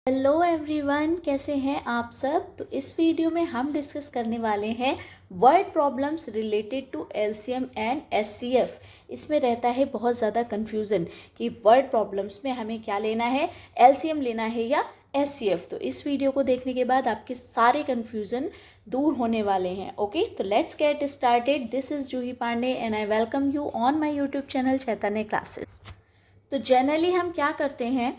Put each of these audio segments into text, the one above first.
Hello everyone, कैसे हैं आप सब। तो इस वीडियो में हम डिस्कस करने वाले हैं word problems related to LCM and HCF. इसमें रहता है बहुत ज़्यादा कंफ्यूजन कि वर्ड प्रॉब्लम्स में हमें क्या लेना है, एलसीएम लेना है या एचसीएफ। तो इस वीडियो को देखने के बाद आपके सारे कंफ्यूजन दूर होने वाले हैं। ओके, तो let's get started. This is Juhi Pandey and I welcome you on my YouTube channel Chaitanya classes. तो जनरली हम क्या करते हैं,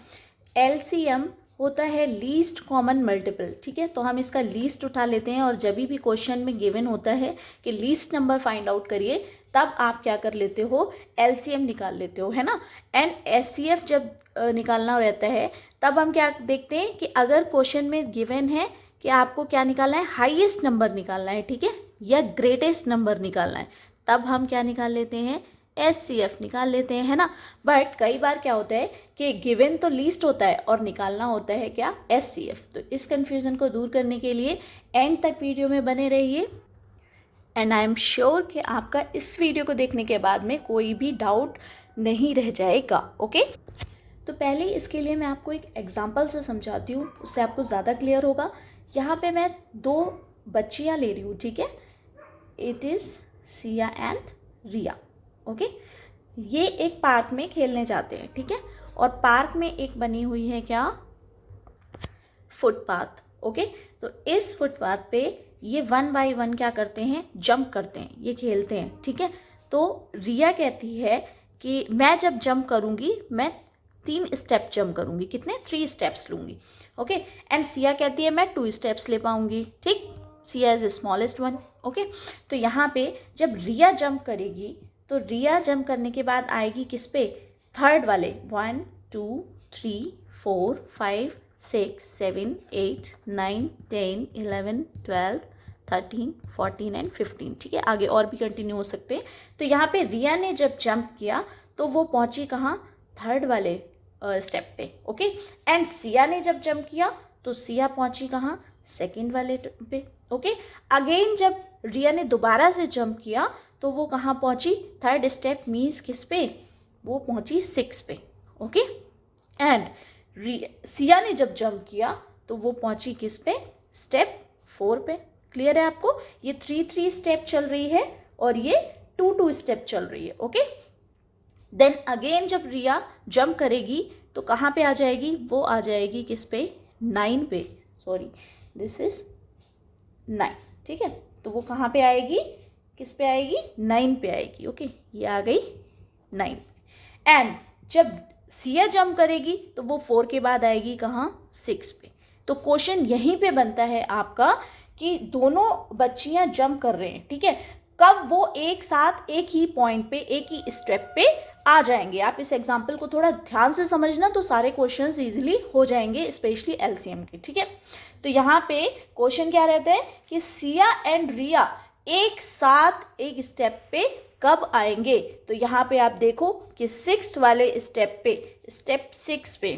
एलसीएम होता है लीस्ट कॉमन मल्टीपल। ठीक है, तो हम इसका लीस्ट उठा लेते हैं और जब भी क्वेश्चन में गिवन होता है कि लीस्ट नंबर फाइंड आउट करिए, तब आप क्या कर लेते हो, एलसीएम निकाल लेते हो, है ना। एंड एचसीएफ जब निकालना रहता है तब हम क्या देखते हैं कि अगर क्वेश्चन में गिवन है कि आपको क्या निकालना है, हाईएस्ट नंबर निकालना है, ठीक है, या ग्रेटेस्ट नंबर निकालना है, तब हम क्या निकाल लेते हैं, एचसीएफ निकाल लेते हैं, है ना। बट कई बार क्या होता है कि गिवन तो लीस्ट होता है और निकालना होता है क्या, एचसीएफ। तो इस कंफ्यूजन को दूर करने के लिए एंड तक वीडियो में बने रहिए एंड आई एम श्योर कि आपका इस वीडियो को देखने के बाद में कोई भी डाउट नहीं रह जाएगा। ओके, तो पहले इसके लिए मैं आपको एक एग्जाम्पल से समझाती हूँ, उससे आपको ज़्यादा क्लियर होगा। यहाँ पे मैं दो बच्चियाँ ले रही हूँ, ठीक है, it is Siya and Riya. Okay, ये एक पार्क में खेलने जाते हैं, ठीक है, और पार्क में एक बनी हुई है क्या, फुटपाथ। ओके, तो इस फुटपाथ पे ये 1 बाय 1 क्या करते हैं, जंप करते हैं, ये खेलते हैं, ठीक है। तो रिया कहती है कि मैं जब जंप करूँगी मैं 3 स्टेप जंप करूँगी, कितने, 3 स्टेप्स लूँगी। ओके, एंड सिया कहती है मैं 2 स्टेप्स ले पाऊँगी, ठीक, Siya is smallest one. Okay, तो यहाँ पे जब रिया जंप करेगी तो रिया जंप करने के बाद आएगी किस पे, थर्ड वाले, 1 2 3 4 5 6 7 8 9 10 11 12 13 14 एंड 15, ठीक है, आगे और भी कंटिन्यू हो सकते हैं। तो यहाँ पे रिया ने जब जंप किया तो वो पहुँची कहाँ, थर्ड वाले स्टेप पे। ओके, एंड सिया ने जब जंप किया तो सिया पहुँची कहाँ, सेकेंड वाले पे। ओके, अगेन जब रिया ने दोबारा से जंप किया तो वो कहाँ पहुँची, थर्ड स्टेप मीन्स किस पे, वो पहुँची 6 पे। ओके, एंड सिया ने जब जंप किया तो वो पहुँची किस पे, स्टेप 4 पे। क्लियर है आपको, ये 3 स्टेप चल रही है और ये 2 स्टेप चल रही है। ओके, देन अगेन जब रिया जंप करेगी तो कहाँ पे आ जाएगी, वो आ जाएगी किस पे, 9 पे, सॉरी दिस इज 9, ठीक है, तो वो कहाँ पे आएगी, किस पे आएगी, 9 पे आएगी। ओके, ये आ गई 9। एंड जब सिया जंप करेगी तो वो 4 के बाद आएगी कहाँ, 6 पे। तो क्वेश्चन यहीं पे बनता है आपका कि दोनों बच्चियां जंप कर रहे हैं, ठीक है, कब वो एक साथ एक ही पॉइंट पे, एक ही स्टेप पे आ जाएंगे। आप इस एग्जाम्पल को थोड़ा ध्यान से समझना तो सारे क्वेश्चंस इजीली हो जाएंगे, स्पेशली एलसीएम के, ठीक है। तो यहाँ पे क्वेश्चन क्या रहता है कि सिया एंड रिया एक साथ एक स्टेप पे कब आएंगे। तो यहाँ पे आप देखो कि 6th वाले स्टेप पे, स्टेप 6 पे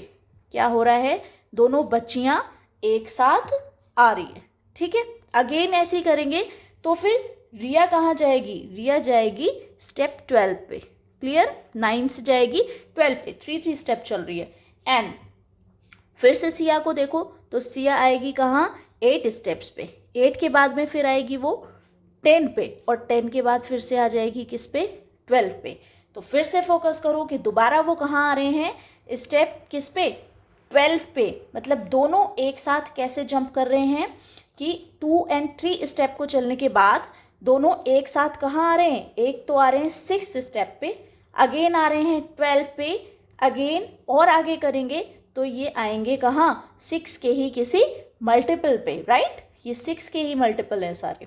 क्या हो रहा है, दोनों बच्चियाँ एक साथ आ रही है, ठीक है। अगेन ऐसे ही करेंगे तो फिर रिया कहाँ जाएगी, रिया जाएगी स्टेप 12 पे। क्लियर, 9 से जाएगी 12 पे, 3 स्टेप चल रही है। एंड फिर से सिया को देखो तो सिया आएगी कहाँ, 8 स्टेप्स पे, 8 के बाद में फिर आएगी वो 10 पे, और 10 के बाद फिर से आ जाएगी किस पे, 12 पे। तो फिर से फोकस करो कि दोबारा वो कहाँ आ रहे हैं, स्टेप किस पे, 12 पे। मतलब दोनों एक साथ कैसे जंप कर रहे हैं कि 2 और 3 स्टेप को चलने के बाद दोनों एक साथ कहाँ आ रहे हैं, एक तो आ रहे हैं 6th स्टेप पे, अगेन आ रहे हैं 12 पे, अगेन और आगे करेंगे तो ये आएंगे कहाँ, 6 के ही किसी मल्टीपल पे, राइट, ये 6 के ही मल्टीपल है सारे।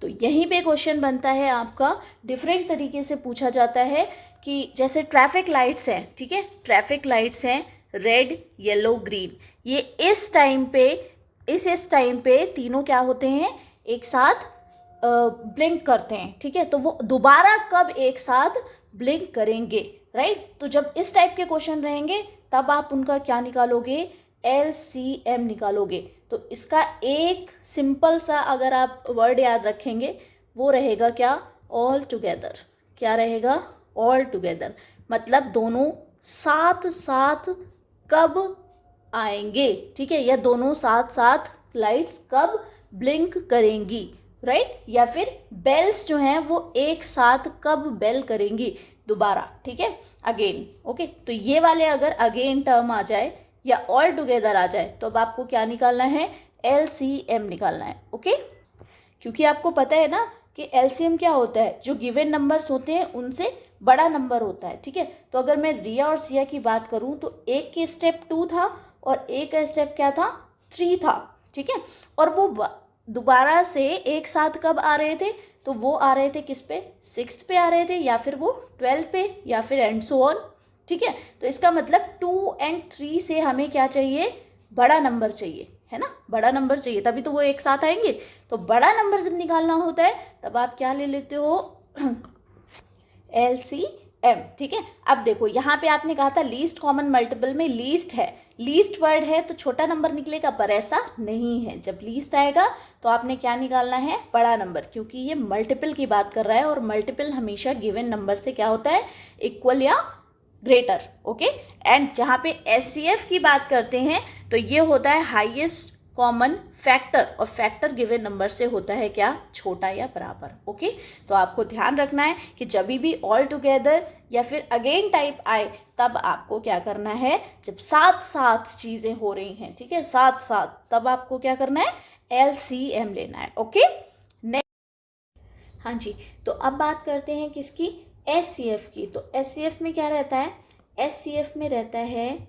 तो यहीं पे क्वेश्चन बनता है आपका, डिफरेंट तरीके से पूछा जाता है कि जैसे ट्रैफिक लाइट्स हैं, ठीक है, ट्रैफिक लाइट्स हैं रेड येलो ग्रीन, ये इस टाइम पे, इस टाइम पे तीनों क्या होते हैं, एक साथ ब्लिंक करते हैं, ठीक है। तो वो दोबारा कब एक साथ ब्लिंक करेंगे, राइट। तो जब इस टाइप के क्वेश्चन रहेंगे तब आप उनका क्या निकालोगे, एलसीएम निकालोगे। तो इसका एक सिंपल सा अगर आप वर्ड याद रखेंगे वो रहेगा क्या, ऑल टुगेदर। क्या रहेगा, ऑल टुगेदर, मतलब दोनों साथ साथ कब आएंगे, ठीक है, या दोनों साथ साथ लाइट्स कब ब्लिंक करेंगी, राइट, या फिर बेल्स जो हैं वो एक साथ कब बेल करेंगी दोबारा, ठीक है, अगेन, ओके। तो ये वाले अगर अगेन टर्म आ जाए या ऑल टुगेदर आ जाए तो अब आपको क्या निकालना है, LCM निकालना है, ओके। क्योंकि आपको पता है ना कि LCM क्या होता है, जो गिवन नंबर्स होते हैं उनसे बड़ा नंबर होता है, ठीक है। तो अगर मैं रिया और सिया की बात करूं तो एक के स्टेप 2 था और एक का स्टेप क्या था, 3 था, ठीक है। और वो दोबारा से एक साथ कब आ रहे थे, तो वो आ रहे थे किस पे, 6 पे आ रहे थे, या फिर वो 12 पे, या फिर एंड सो ऑन, ठीक है। तो इसका मतलब 2 और 3 से हमें क्या चाहिए, बड़ा नंबर चाहिए, है ना, बड़ा नंबर चाहिए, तभी तो वो एक साथ आएंगे। तो बड़ा नंबर जब निकालना होता है तब आप क्या ले लेते हो, LCM, ठीक है। अब देखो यहाँ पे आपने कहा था लीस्ट कॉमन मल्टीपल में लीस्ट है, लीस्ट वर्ड है तो छोटा नंबर निकलेगा, पर ऐसा नहीं है। जब लीस्ट आएगा तो आपने क्या निकालना है, बड़ा नंबर, क्योंकि ये मल्टीपल की बात कर रहा है और मल्टीपल हमेशा गिवन नंबर से क्या होता है, इक्वल या ग्रेटर, ओके। एंड जहाँ पे SCF की बात करते हैं तो ये होता है हाईएस्ट कॉमन फैक्टर, और फैक्टर गिवन नंबर से होता है क्या, छोटा या बराबर, ओके। तो आपको ध्यान रखना है कि जब भी ऑल टुगेदर या फिर अगेन टाइप आए तब आपको क्या करना है, जब साथ साथ चीज़ें हो रही हैं, ठीक है, साथ साथ, तब आपको क्या करना है, LCM लेना है, ओके। हाँ जी, तो अब बात करते हैं किसकी, SCF की। तो SCF में क्या रहता है, SCF में रहता है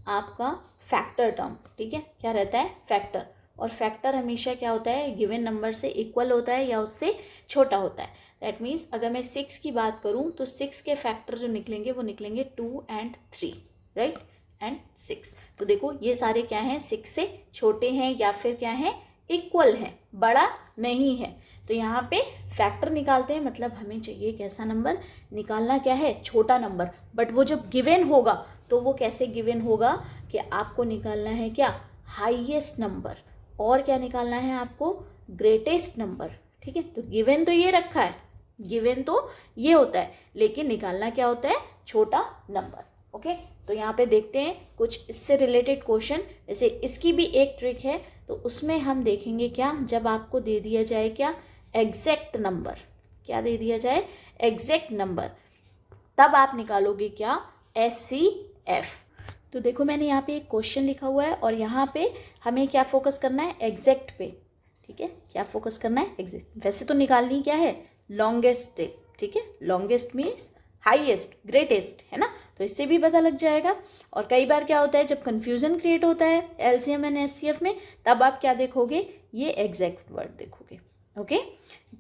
आपका फैक्टर टर्म, ठीक है, क्या रहता है, फैक्टर। और फैक्टर हमेशा क्या होता है, गिवन नंबर से इक्वल होता है या उससे छोटा होता है। दैट मीन्स अगर मैं 6 की बात करूँ तो 6 के फैक्टर जो निकलेंगे वो निकलेंगे 2 और 3, राइट, एंड 6। तो देखो ये सारे क्या हैं, 6 से छोटे हैं या फिर क्या हैं, इक्वल हैं, बड़ा नहीं है। तो यहाँ पे फैक्टर निकालते हैं, मतलब हमें चाहिए कैसा नंबर, निकालना क्या है, छोटा नंबर। बट वो जब गिवन होगा तो वो कैसे गिवन होगा कि आपको निकालना है क्या, हाईएस्ट नंबर, और क्या निकालना है आपको, ग्रेटेस्ट नंबर, ठीक है। तो गिवन तो ये रखा है, गिवन तो ये होता है, लेकिन निकालना क्या होता है, छोटा नंबर, ओके। तो यहाँ पे देखते हैं कुछ इससे रिलेटेड क्वेश्चन। जैसे इसकी भी एक ट्रिक है, तो उसमें हम देखेंगे क्या, जब आपको दे दिया जाए क्या, एग्जैक्ट नंबर, क्या दे दिया जाए, एग्जैक्ट नंबर, तब आप निकालोगे क्या, SCF। तो देखो मैंने यहाँ पे एक क्वेश्चन लिखा हुआ है और यहाँ पे हमें क्या फोकस करना है, एग्जैक्ट पे, ठीक है, क्या फोकस करना है, एग्जैक्ट। वैसे तो निकालनी क्या है, लॉन्गेस्ट स्टेप, ठीक है, लॉन्गेस्ट मीन्स हाईएस्ट, ग्रेटेस्ट, है ना, तो इससे भी पता लग जाएगा। और कई बार क्या होता है, जब कंफ्यूजन क्रिएट होता है LCM एंड SCF में, तब आप क्या देखोगे, ये एग्जैक्ट वर्ड देखोगे, ओके।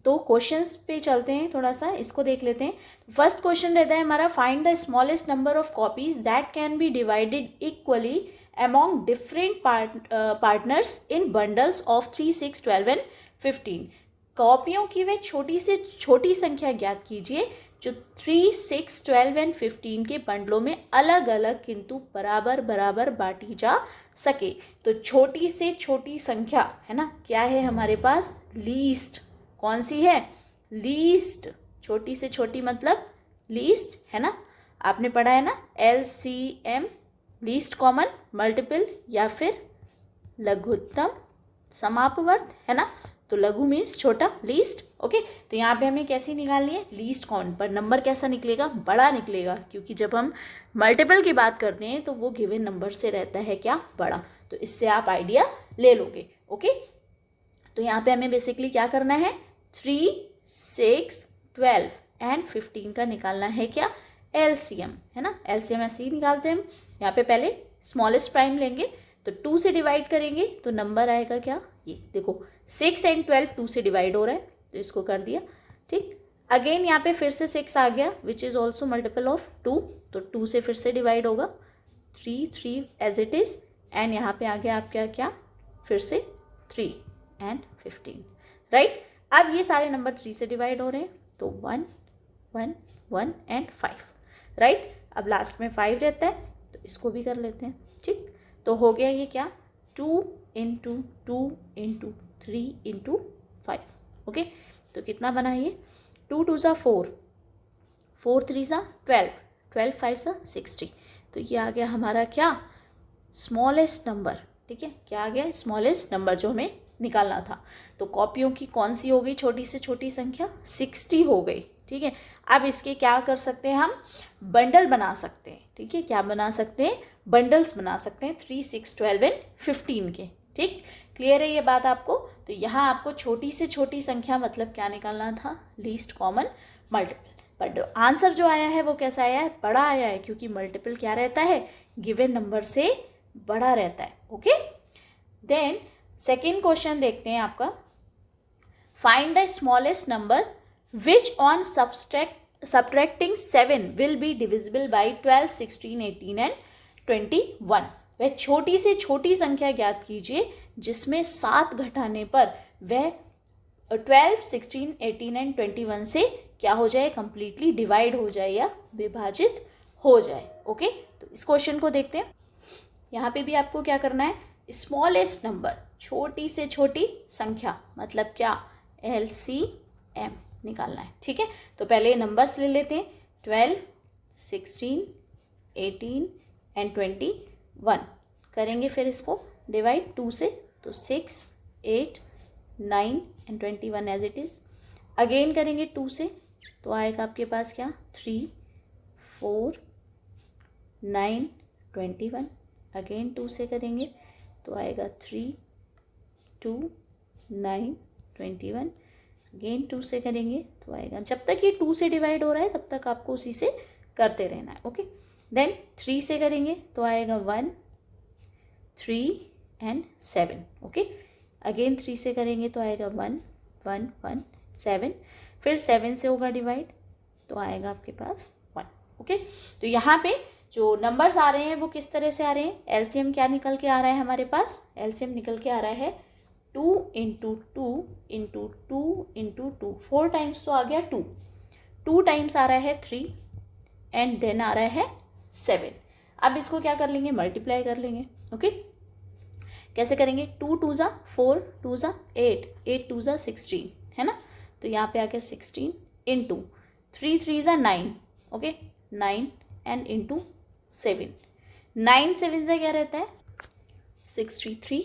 तो क्वेश्चंस पे चलते हैं, थोड़ा सा इसको देख लेते हैं। फर्स्ट क्वेश्चन रहता है हमारा, find the smallest number of copies that can be divided equally among different partners in bundles of 3, 6, 12 and 15। कॉपियों की वे छोटी से छोटी संख्या ज्ञात कीजिए जो 3, 6, 12 एंड 15 के बंडलों में अलग अलग किंतु बराबर बराबर बांटी जा सके। तो छोटी से छोटी संख्या है ना, क्या है हमारे पास, लीस्ट। कौन सी है, लीस्ट, छोटी से छोटी मतलब लीस्ट, है ना, आपने पढ़ा है ना, LCM, लीस्ट कॉमन मल्टीपल, या फिर लघुत्तम समापवर्त, है ना। तो लघु मीन्स छोटा, लीस्ट, ओके। तो यहाँ पे हमें कैसी निकालनी है, लीस्ट कॉमन, पर नंबर कैसा निकलेगा, बड़ा निकलेगा, क्योंकि जब हम मल्टीपल की बात करते हैं तो वो गिवन नंबर से रहता है क्या, बड़ा। तो इससे आप आइडिया ले लोगे, ओके। तो यहाँ पे हमें बेसिकली क्या करना है, 3, 6, 12 एंड 15 का निकालना है क्या, LCM, है ना। LCM ऐसे ही निकालते हैं हम। यहाँ पे पहले स्मॉलेस्ट प्राइम लेंगे तो 2 से डिवाइड करेंगे तो नंबर आएगा क्या, ये देखो 6 एंड 12 2 से डिवाइड हो रहा है तो इसको कर दिया, ठीक। अगेन यहाँ पे फिर से 6 आ गया which is also multiple of 2, तो 2 से फिर से डिवाइड होगा, 3 एज इट इज़, एंड यहाँ पे आ गया आपका क्या, फिर से 3 एंड 15, राइट। अब ये सारे नंबर 3 से डिवाइड हो रहे हैं तो 1, 1, 1 एंड 5, राइट। अब लास्ट में 5 रहता है तो इसको भी कर लेते हैं, ठीक। तो हो गया ये क्या, 2 इंटू 2 इंटू 3 इंटू 5, ओके। तो कितना बना ये, 2 2 सा 4, 4 3 सा 12, 12 5 सा 60। तो ये आ गया हमारा क्या, स्मॉलेस्ट नंबर, ठीक है, क्या आ गया, स्मॉलेस्ट नंबर जो हमें निकालना था। तो कॉपियों की कौन सी हो गई छोटी से छोटी संख्या, 60 हो गई, ठीक है। अब इसके क्या कर सकते हैं, हम बंडल बना सकते हैं, ठीक है, क्या बना सकते हैं, बंडल्स बना सकते हैं 3, 6, 12 एंड 15 के, ठीक। क्लियर है ये बात आपको। तो यहाँ आपको छोटी से छोटी संख्या मतलब क्या निकालना था, लीस्ट कॉमन मल्टीपल। पर आंसर जो आया है वो कैसा आया है, बड़ा आया है, क्योंकि मल्टीपल क्या रहता है, गिवन नंबर से बड़ा रहता है। ओके, देन सेकेंड क्वेश्चन देखते हैं आपका, find the smallest number which on subtracting 7 will be divisible by 12, 16, 18 and 21। वह छोटी से छोटी संख्या ज्ञात कीजिए जिसमें 7 घटाने पर वह 12, 16, 18 एंड 21 से क्या हो जाए, कंप्लीटली डिवाइड हो जाए या विभाजित हो जाए। ओके, तो इस क्वेश्चन को देखते हैं। यहाँ पे भी आपको क्या करना है, स्मॉलेस्ट नंबर, छोटी से छोटी संख्या मतलब क्या, LCM निकालना है, ठीक है। तो पहले नंबर्स ले लेते हैं, 12, 16, 18 एंड 21 करेंगे, फिर इसको डिवाइड 2 से, तो 6, 8, 9 and 21 as it is. Again करेंगे 2 से, तो आएगा आपके पास क्या, 3, 4, 9, 21। अगेन 2 से करेंगे तो आएगा 3, 2, 9, 21। अगेन 2 से करेंगे तो आएगा, जब तक ये 2 से डिवाइड हो रहा है तब तक आपको उसी से करते रहना है। ओके, देन 3 से करेंगे तो आएगा 1, 3 एंड 7। ओके, अगेन 3 से करेंगे तो आएगा 1, 1, 1, 7। फिर 7 से होगा डिवाइड तो आएगा आपके पास 1। ओके, तो यहाँ पे जो नंबर्स आ रहे हैं वो किस तरह से आ रहे हैं, एलसीएम क्या निकल के आ रहा है हमारे पास, एलसीएम निकल के आ रहा है 2 इंटू 2 इंटू 2 इंटू 2, 4 टाइम्स तो आ गया 2, 2 टाइम्स आ रहा है 3 एंड देन आ रहा है 7। अब इसको क्या कर लेंगे, मल्टीप्लाई कर लेंगे। ओके, कैसे करेंगे, 2 2 ज़ा 4, 2 ज़ा 8, 8 2 ज़ा 16, है ना। तो यहाँ पे आ गया 16 इंटू 3 3 ज़ा 9, ओके 9 एंड इंटू 7, 9 7 से क्या रहता है 63,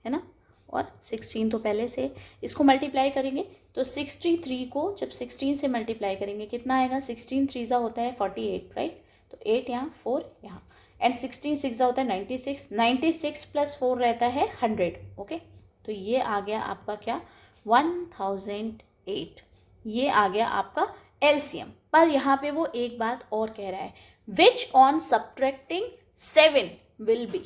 है ना, और 16 तो पहले से, इसको मल्टीप्लाई करेंगे तो 63 को जब 16 से मल्टीप्लाई करेंगे कितना आएगा, 16 3 ज़ा होता है 48, राइट। तो 8 यहाँ, 4 यहाँ, एंड 16 6 ज़ा होता है 96, 96 प्लस 4 रहता है 100। ओके, तो ये आ गया आपका क्या, 1008, ये आ गया आपका एलसीएम। पर यहाँ पे वो एक बात और कह रहा है, which on subtracting 7 will be,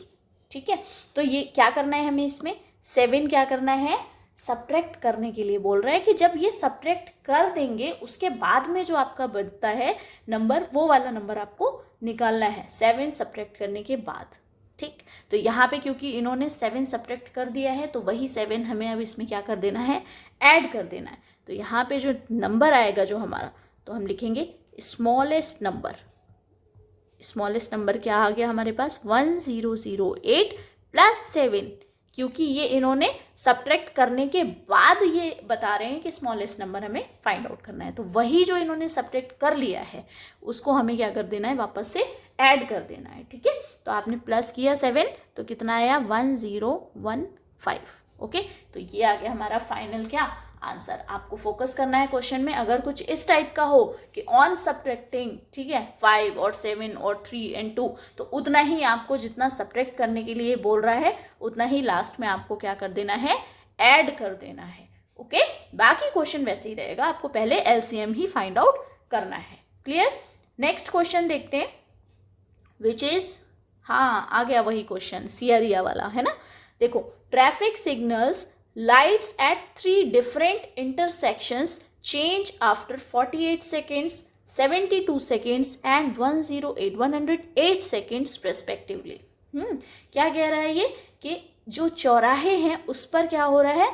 ठीक है। तो ये क्या करना है हमें, इसमें 7 क्या करना है, सब्ट्रैक्ट करने के लिए बोल रहा है कि जब ये सब्ट्रैक्ट कर देंगे उसके बाद में जो आपका बनता है नंबर, वो वाला नंबर आपको निकालना है 7 सब्ट्रैक्ट करने के बाद, ठीक। तो यहाँ पे क्योंकि इन्होंने 7 सब्ट्रैक्ट कर दिया है तो वही 7 हमें अब इसमें क्या कर देना है, ऐड कर देना है। तो यहाँ पे जो नंबर आएगा जो हमारा, तो हम लिखेंगे स्मॉलेस्ट नंबर। स्मॉलेस्ट नंबर क्या आ गया हमारे पास, 1008 प्लस 7, क्योंकि ये इन्होंने सब्ट्रैक्ट करने के बाद ये बता रहे हैं कि स्मॉलेस्ट नंबर हमें फाइंड आउट करना है। तो वही जो इन्होंने सब्ट्रैक्ट कर लिया है उसको हमें क्या कर देना है, वापस से ऐड कर देना है, ठीक है। तो आपने प्लस किया 7 तो कितना आया, 1015। ओके, तो ये आ गया हमारा फाइनल क्या आंसर। आपको फोकस करना है क्वेश्चन में, अगर कुछ इस टाइप का हो कि ऑन सब्ट्रैक्टिंग, ठीक है, 5 और 7 और 3 एंड 2, तो उतना ही आपको जितना सब्ट्रैक्ट करने के लिए बोल रहा है उतना ही लास्ट में आपको क्या कर देना है, ऐड कर देना है। ओके, बाकी क्वेश्चन वैसे ही रहेगा, आपको पहले एलसीएम ही फाइंड आउट करना है। क्लियर। नेक्स्ट क्वेश्चन देखते हैं, विच इज, हाँ आ गया वही क्वेश्चन सियरिया वाला, है ना। देखो, traffic signals lights at 3 different intersections change after 48 seconds, 72 seconds and 108 seconds respectively। क्या कह रहा है ये कि जो चौराहे हैं उस पर क्या हो रहा है,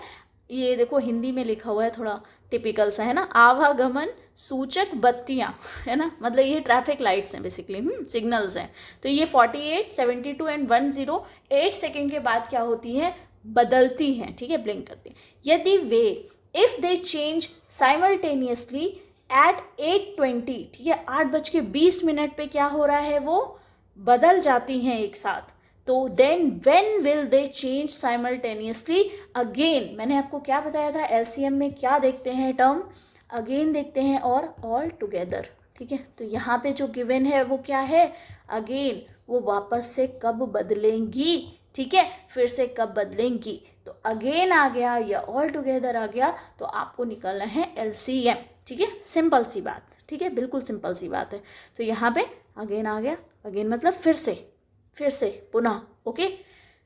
ये देखो हिंदी में लिखा हुआ है, थोड़ा टिपिकल सा है ना, आवागमन सूचक बत्तियां, है ना, मतलब ये ट्रैफिक लाइट्स हैं बेसिकली, सिग्नल्स हैं। तो ये 48, 72 एंड 108 सेकेंड के बाद क्या होती है, बदलती हैं, ठीक है, ब्लिंक करती हैं। यदि वे, if they change simultaneously at 8:20, ठीक है, 8:20 पे क्या हो रहा है, वो बदल जाती हैं एक साथ, तो then when will they change simultaneously, again मैंने आपको क्या बताया था, एलसीएम में क्या देखते हैं टर्म, अगेन देखते हैं और ऑल टुगेदर, ठीक है। तो यहाँ पे जो गिवन है वो क्या है, अगेन, वो वापस से कब बदलेंगी, ठीक है, फिर से कब बदलेंगी। तो अगेन आ गया या ऑल टुगेदर आ गया, तो आपको निकालना है एलसीएम, ठीक है, सिंपल सी बात, ठीक है, बिल्कुल सिंपल सी बात है। तो यहाँ पे अगेन आ गया, अगेन मतलब फिर से पुनः, ओके,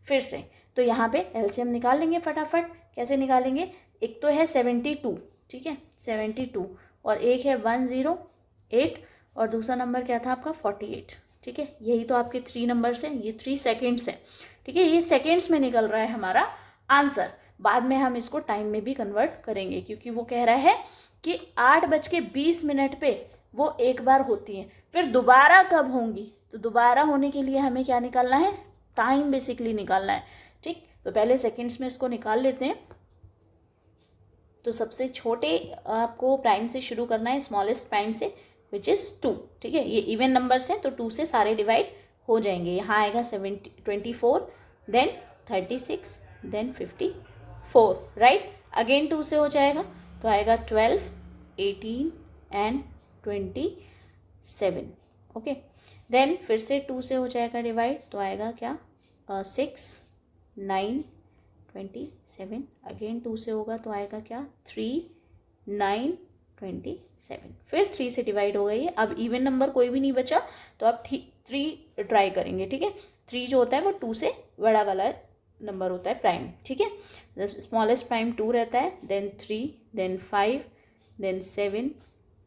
फिर से। तो यहाँ पे एलसीएम निकाल लेंगे फटाफट। कैसे निकालेंगे, एक तो है 72, ठीक है, 72, और एक है 108, और दूसरा नंबर क्या था आपका 48, ठीक है। यही तो आपके 3 नंबर्स हैं, ये 3 सेकेंड्स हैं, ठीक है, ये सेकेंड्स में निकल रहा है हमारा आंसर। बाद में हम इसको टाइम में भी कन्वर्ट करेंगे, क्योंकि वो कह रहा है कि 8:20 पे वो एक बार होती हैं, फिर दोबारा कब होंगी, तो दोबारा होने के लिए हमें क्या निकालना है, टाइम बेसिकली निकालना है, ठीक। तो पहले सेकेंड्स में इसको निकाल लेते हैं। तो सबसे छोटे आपको प्राइम से शुरू करना है, स्मॉलेस्ट प्राइम से, विच इज़ 2, ठीक है। ये इवन नंबर्स हैं तो 2 से सारे डिवाइड हो जाएंगे। यहाँ आएगा 24, देन 36, देन 54, राइट। अगेन 2 से हो जाएगा तो आएगा 12, 18 एंड 27, ओके। देन फिर से 2 से हो जाएगा डिवाइड, तो आएगा क्या 6, 9, 27, अगेन 2 से होगा तो आएगा क्या 3, 9, 27, फिर 3 से डिवाइड हो गई है। अब इवन नंबर कोई भी नहीं बचा, तो अब 3 ट्राई करेंगे, ठीक है। 3 जो होता है वो 2 से बड़ा वाला नंबर होता है प्राइम, ठीक है। स्मॉलेस्ट प्राइम 2 रहता है, देन 3, देन 5, देन 7,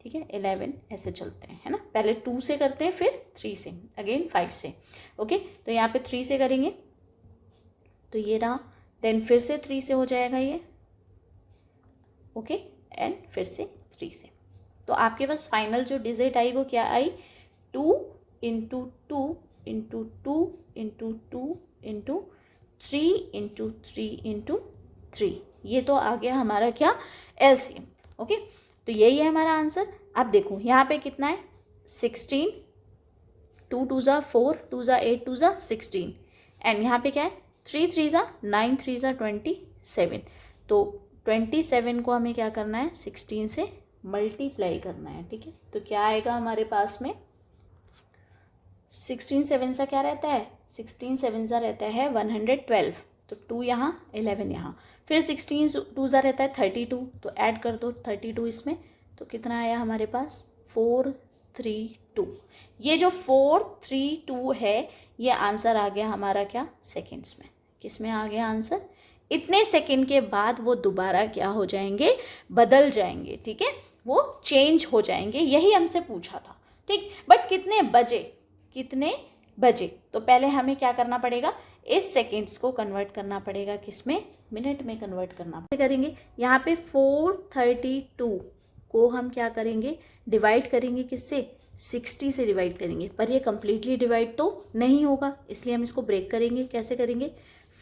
ठीक है, 11, ऐसे चलते हैं, है ना। पहले 2 से करते हैं, फिर 3 से, अगेन 5 से, ओके। तो यहाँ पे 3 से करेंगे तो ये रहा, देन फिर से 3 से हो जाएगा ये, ओके, एंड फिर से 3 से। तो आपके पास फाइनल जो डिजिट आई वो क्या आई, 2 into 2 into 2 into 2 into 3 into 3 into 3, ये तो आ गया हमारा क्या एलसीएम, ओके। तो यही है हमारा आंसर। अब देखो यहाँ पे कितना है 16, 2 2 ज़ा 4, 2 ज़ा 8, 2 ज़ा 16, एंड यहाँ पे क्या है 3 3 ज़ा 9, 3 ज़ा 27। तो 27 को हमें क्या करना है 16 से मल्टीप्लाई करना है, ठीक है। तो क्या आएगा हमारे पास में, 16 7 सा क्या रहता है, 16 7 सा रहता है 112, तो 2 यहाँ 11 यहाँ, फिर 16 2 सा रहता है 32, तो ऐड कर दो 32 इसमें, तो कितना आया हमारे पास 432। ये जो 432 है ये आंसर आ गया हमारा क्या सेकेंड्स में, किस में आ गया आंसर, इतने सेकेंड के बाद वो दोबारा क्या हो जाएंगे, बदल जाएंगे, ठीक है, वो चेंज हो जाएंगे। यही हमसे पूछा था, ठीक। बट कितने बजे, तो पहले हमें क्या करना पड़ेगा, इस सेकेंड्स को कन्वर्ट करना पड़ेगा किसमें, मिनट में कन्वर्ट करना करेंगे। यहाँ पे 432 को हम क्या करेंगे, डिवाइड करेंगे किससे, 60 से डिवाइड करेंगे, पर ये कम्प्लीटली डिवाइड तो नहीं होगा, इसलिए हम इसको ब्रेक करेंगे। कैसे करेंगे,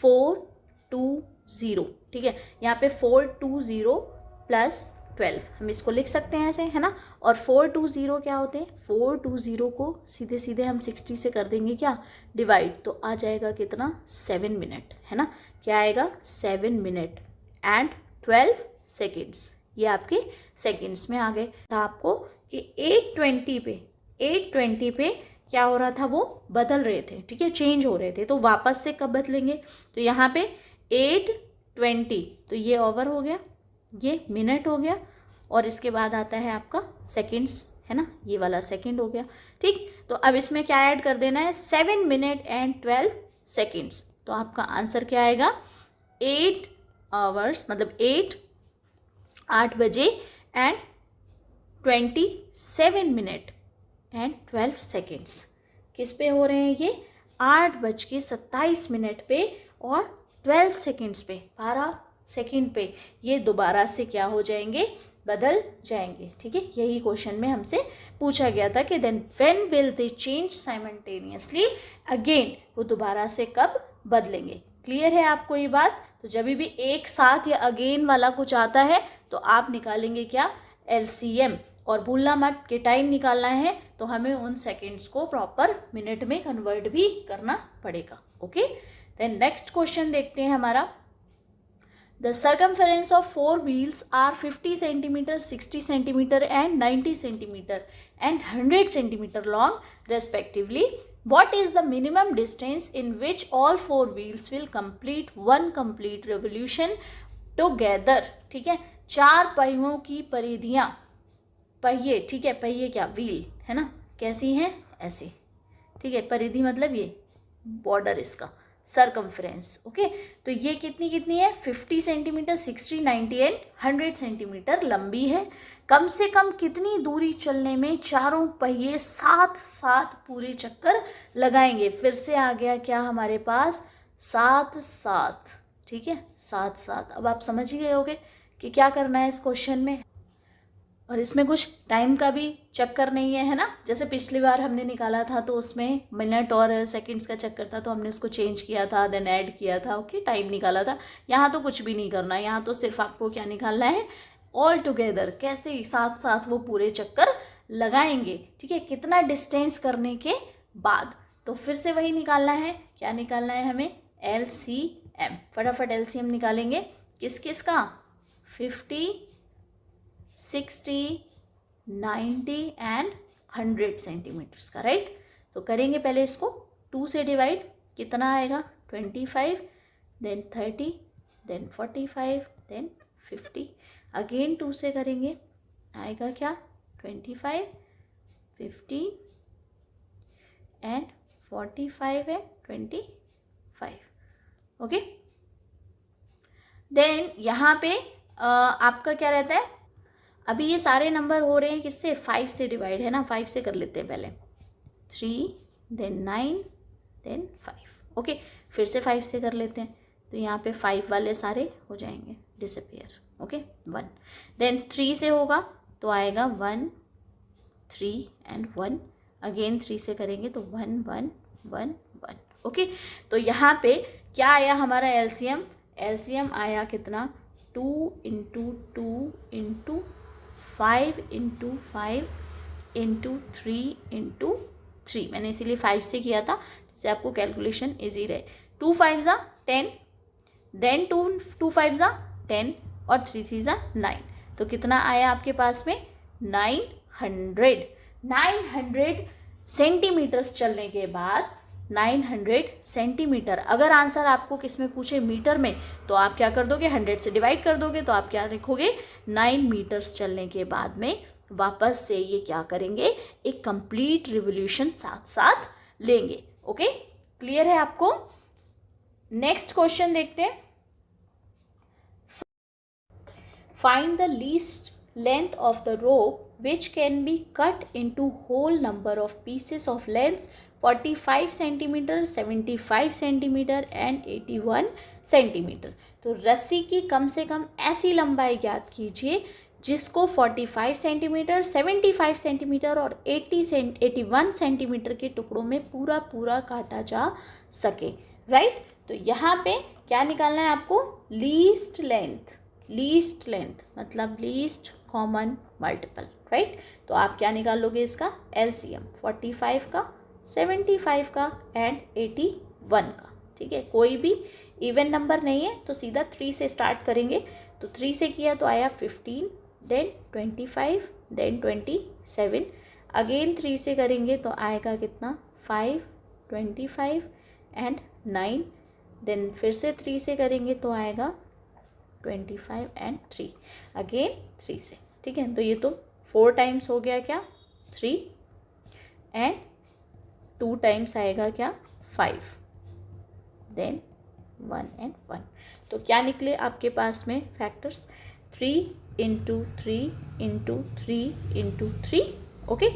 420, ठीक है। यहाँ पे 420 प्लस 12 हम इसको लिख सकते हैं ऐसे, है ना। और 420 क्या होते हैं, 420 को सीधे सीधे हम 60 से कर देंगे क्या डिवाइड, तो आ जाएगा कितना 7 मिनट, है ना। क्या आएगा 7 मिनट एंड 12 सेकेंड्स, ये आपके सेकेंड्स में आ गए। था आपको कि 820 पे क्या हो रहा था, वो बदल रहे थे, ठीक है, चेंज हो रहे थे, तो वापस से कब बदलेंगे, तो यहाँ पे 820, तो ये ओवर हो गया, ये मिनट हो गया, और इसके बाद आता है आपका सेकेंड्स, है ना, ये वाला सेकेंड हो गया, ठीक। तो अब इसमें क्या ऐड कर देना है 7 मिनट एंड 12 सेकेंड्स, तो आपका आंसर क्या आएगा 8 आवर्स, मतलब 8 बजे एंड 27 मिनट एंड 12 सेकेंड्स। किस पे हो रहे हैं ये, 8:27 पे और 12 सेकेंड्स पे, 12 सेकेंड पे ये दोबारा से क्या हो जाएंगे, बदल जाएंगे, ठीक है। यही क्वेश्चन में हमसे पूछा गया था कि then when will they change simultaneously again, वो दोबारा से कब बदलेंगे। क्लियर है आपको ये बात। तो जब भी एक साथ या अगेन वाला कुछ आता है तो आप निकालेंगे क्या एलसीएम, और भूलना मत कि टाइम निकालना है तो तो हमें उन सेकेंड्स को प्रॉपर मिनट में कन्वर्ट भी करना पड़ेगा. ओके, देन नेक्स्ट क्वेश्चन देखते हैं हमारा. The circumference of four wheels are 50 centimeter, 60 centimeter and 90 centimeter and 100 centimeter long respectively. What is the minimum distance in which all four wheels will complete one complete revolution together? ठीक है, चार पहियों की परिधियां, पहिए, ठीक है, पहिए क्या, व्हील है ना, कैसी हैं, ऐसे, ठीक है, परिधि मतलब ये बॉर्डर इसका, सर्कमफ्रेंस. ओके, तो ये कितनी कितनी है, 50 सेंटीमीटर, 60, 90 एंड 100 सेंटीमीटर लंबी है. कम से कम कितनी दूरी चलने में चारों पहिए साथ साथ पूरे चक्कर लगाएंगे. फिर से आ गया क्या हमारे पास, साथ साथ, ठीक है, साथ साथ. अब आप समझ ही गए होगे कि क्या करना है इस क्वेश्चन में, और इसमें कुछ टाइम का भी चक्कर नहीं है ना. जैसे पिछली बार हमने निकाला था तो उसमें मिनट और सेकंड्स का चक्कर था, तो हमने उसको चेंज किया था, देन ऐड किया था, ओके, टाइम निकाला था. यहाँ तो कुछ भी नहीं करना, यहाँ तो सिर्फ आपको क्या निकालना है, ऑल टुगेदर, कैसे साथ साथ वो पूरे चक्कर लगाएंगे, ठीक है, कितना डिस्टेंस करने के बाद. तो फिर से वही निकालना है, क्या निकालना है हमें, LCM. फटाफट LCM निकालेंगे, किस किस का, 50, 60, 90 एंड 100 सेंटीमीटर्स का, राइट. तो करेंगे पहले इसको 2 से डिवाइड, कितना आएगा, 25, देन 30, देन 45, देन 50. अगेन 2 से करेंगे, आएगा क्या, 25, 50 एंड 45 एंड 25. ओके, देन यहाँ पे आपका क्या रहता है, अभी ये सारे नंबर हो रहे हैं किससे, 5 से डिवाइड है ना, 5 से कर लेते हैं पहले, 3, देन 9, देन 5. ओके, फिर से 5 से कर लेते हैं, तो यहाँ पे 5 वाले सारे हो जाएंगे डिसअपियर. ओके, 1, देन 3 से होगा तो आएगा 1, 3 एंड 1. अगेन 3 से करेंगे तो 1, 1, 1, 1. ओके, तो यहाँ पे क्या आया हमारा LCM, LCM आया कितना, 2 into 2 into 5 into 5 into 3 into 3. मैंने इसीलिए 5 से किया था, जिससे आपको कैलकुलेशन इजी रहे. 2 5 ज़ा 10, देन 2 5 ज़ा 10 और 3 3 ज़ा 9. तो कितना आया आपके पास में, 900 सेंटीमीटर्स चलने के बाद 900 सेंटीमीटर. अगर आंसर आपको किस में पूछे, मीटर में, तो आप क्या कर दोगे, 100 से डिवाइड कर दोगे, तो आप क्या लिखोगे, 9 मीटर्स चलने के बाद में वापस से ये क्या करेंगे, एक कंप्लीट रिवोल्यूशन साथ साथ लेंगे. ओके, क्लियर है आपको. नेक्स्ट क्वेश्चन देखते हैं. Find the least length of the rope which can be cut into whole number of pieces of length 45 centimetre, 75 centimetre and 81 centimetre. तो रस्सी की कम से कम ऐसी लंबाई ज्ञात कीजिए जिसको 45 सेंटीमीटर, 75 सेंटीमीटर और 81 सेंटीमीटर के टुकड़ों में पूरा पूरा काटा जा सके, राइट. तो यहाँ पे क्या निकालना है आपको, लीस्ट लेंथ. लीस्ट लेंथ मतलब लीस्ट कॉमन मल्टीपल, राइट. तो आप क्या निकाल लोगे इसका, LCM 45 का, 75 का एंड 81 का, ठीक है. कोई भी इवन नंबर नहीं है तो सीधा 3 से स्टार्ट करेंगे. तो 3 से किया तो आया 15, देन 25, देन 27. अगेन 3 से करेंगे तो आएगा कितना, 5, 25 एंड 9. देन फिर से 3 से करेंगे तो आएगा 25 एंड 3. अगेन 3 से, ठीक है. तो ये तो 4 टाइम्स हो गया क्या, 3 एंड 2 टाइम्स आएगा क्या, 5, देन 1 एंड 1. तो क्या निकले आपके पास में factors, 3 into 3 into 3 into 3, okay,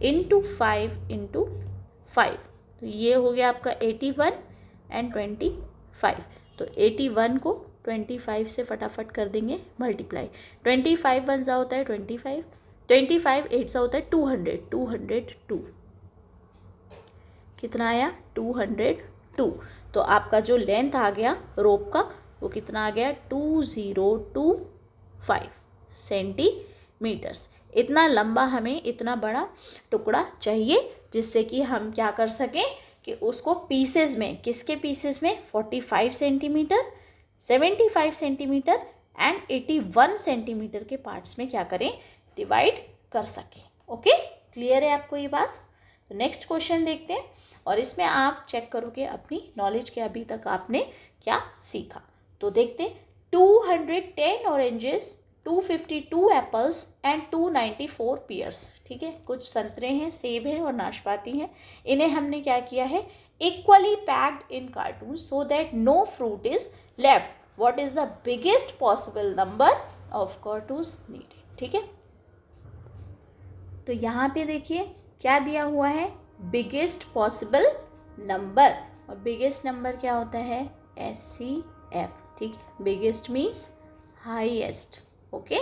into 5 into 5. तो ये हो गया आपका 81 एंड 25. तो 81 को 25 से फटाफट कर देंगे मल्टीप्लाई. 25 1 सा होता है 25, 25 8 सा होता है 200, 202. कितना आया, 202. तो आपका जो लेंथ आ गया रोप का वो कितना आ गया, 2025 सेंटीमीटर्स. इतना लंबा हमें इतना बड़ा टुकड़ा चाहिए जिससे कि हम क्या कर सकें कि उसको पीसेस में, किसके पीसेस में, 45 सेंटीमीटर, 75 सेंटीमीटर एंड 81 सेंटीमीटर के पार्ट्स में क्या करें, डिवाइड कर सकें। ओके, क्लियर है आपको ये बात? तो नेक्स्ट क्वेश्चन देखते हैं और इसमें आप चेक करोगे अपनी नॉलेज के अभी तक आपने क्या सीखा। तो देखते हैं, 210 ऑरेंजेस, 252 एप्पल्स एंड 294 पियर्स। ठीक है, कुछ संतरे हैं, सेब है और नाशपाती हैं। इन्हें हमने क्या किया है, equally packed in carton so that no fruit is left. What is the biggest possible number of cartons needed. ठीक है, तो यहाँ पे देखिए क्या दिया हुआ है, बिगेस्ट पॉसिबल नंबर, और बिगेस्ट नंबर क्या होता है, SCF। ठीक है, biggest means highest. Okay,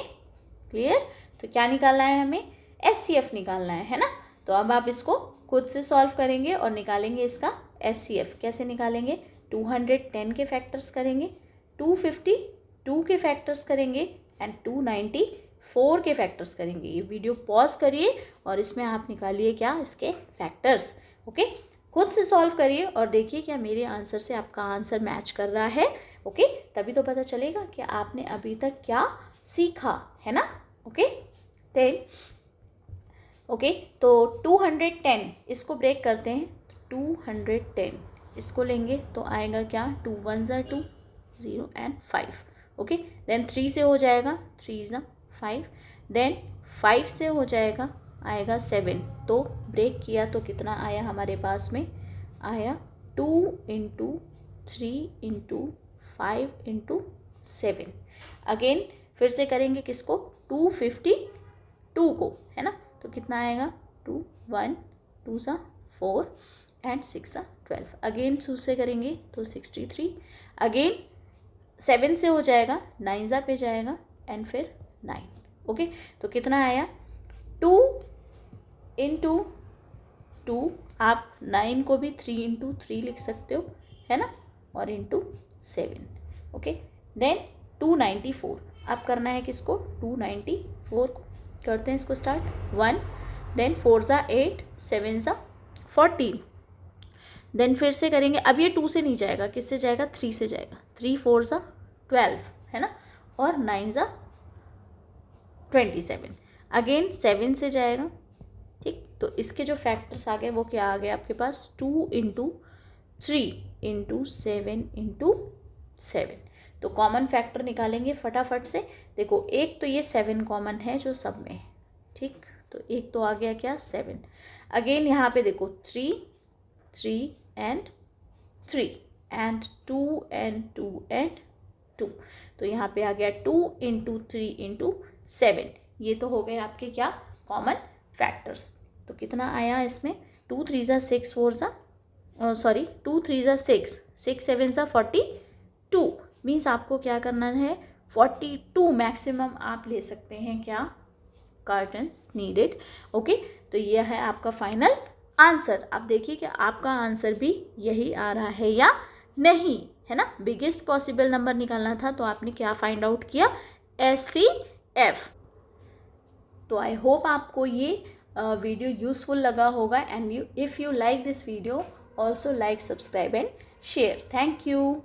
clear? तो क्या निकालना है हमें, SCF निकालना है ना। तो अब आप इसको खुद से सॉल्व करेंगे और निकालेंगे इसका SCF। कैसे निकालेंगे, 210 के फैक्टर्स करेंगे, 252 के फैक्टर्स करेंगे एंड 294 के फैक्टर्स करेंगे। ये वीडियो पॉज करिए और इसमें आप निकालिए क्या, इसके फैक्टर्स। ओके, खुद से सॉल्व करिए और देखिए क्या मेरे आंसर से आपका आंसर मैच कर रहा है। ओके, तभी तो पता चलेगा कि आपने अभी तक क्या सीखा है ना। ओके, देन ओके, तो 210 इसको ब्रेक करते हैं, 210 इसको लेंगे तो आएगा क्या, 2 1 ज़ा 2, 0 एंड 5। ओके, देन 3 से हो जाएगा, 3 ज़ा 5, देन 5 से हो जाएगा, आएगा 7। तो ब्रेक किया तो कितना आया हमारे पास में, आया 2 इंटू 3 इंटू 5 इंटू 7। अगेन फिर से करेंगे किसको, 252 को, है ना। तो कितना आएगा, 2 1 2 ज़ा 4 एंड 6 ज़ा 12। अगेन 2 से करेंगे तो 63। अगेन 7 से हो जाएगा, 9 ज़ा पे जाएगा एंड फिर 9। ओके, तो कितना आया, 2 इंटू 2, आप 9 को भी 3 इंटू 3 लिख सकते हो, है ना, और इंटू 7। ओके, देन 294 अब करना है किसको, 294 को करते हैं इसको स्टार्ट, 1, देन 4 ज़ा 8, 7 ज़ा 14। देन फिर से करेंगे, अब ये 2 से नहीं जाएगा, किससे जाएगा, 3 से जाएगा, 3 4 ज़ा 12, है ना, और 9 ज़ा 27। अगेन 7 से जाएगा। ठीक, तो इसके जो फैक्टर्स आ गए वो क्या आ गए आपके पास, 2 इंटू 3 इंटू 7 इंटू 7। तो कॉमन फैक्टर निकालेंगे फटाफट से। देखो, एक तो ये 7 कॉमन है जो सब में है। ठीक, तो एक तो आ गया क्या, 7। अगेन यहाँ पे देखो 3 3 एंड 3 एंड 2 एंड 2 एंड 2। तो यहाँ पे आ गया 2 इंटू 3 इंटू 7। ये तो हो गए आपके क्या, कॉमन फैक्टर्स। तो कितना आया इसमें, 2 3 ज़ा 6 4 ज़ा 2 3 ज़ा 6 6 7 ज़ा 42। मीन्स आपको क्या करना है, 42 मैक्सिमम आप ले सकते हैं क्या, कार्टन्स नीडेड। ओके, तो यह है आपका फाइनल आंसर। अब देखिए कि आपका आंसर भी यही आ रहा है या नहीं, है ना। बिगेस्ट पॉसिबल नंबर निकालना था तो आपने क्या फाइंड आउट किया, SCF। तो आई होप आपको ये वीडियो यूज़फुल लगा होगा and if you like this video also like, subscribe and share. Thank you.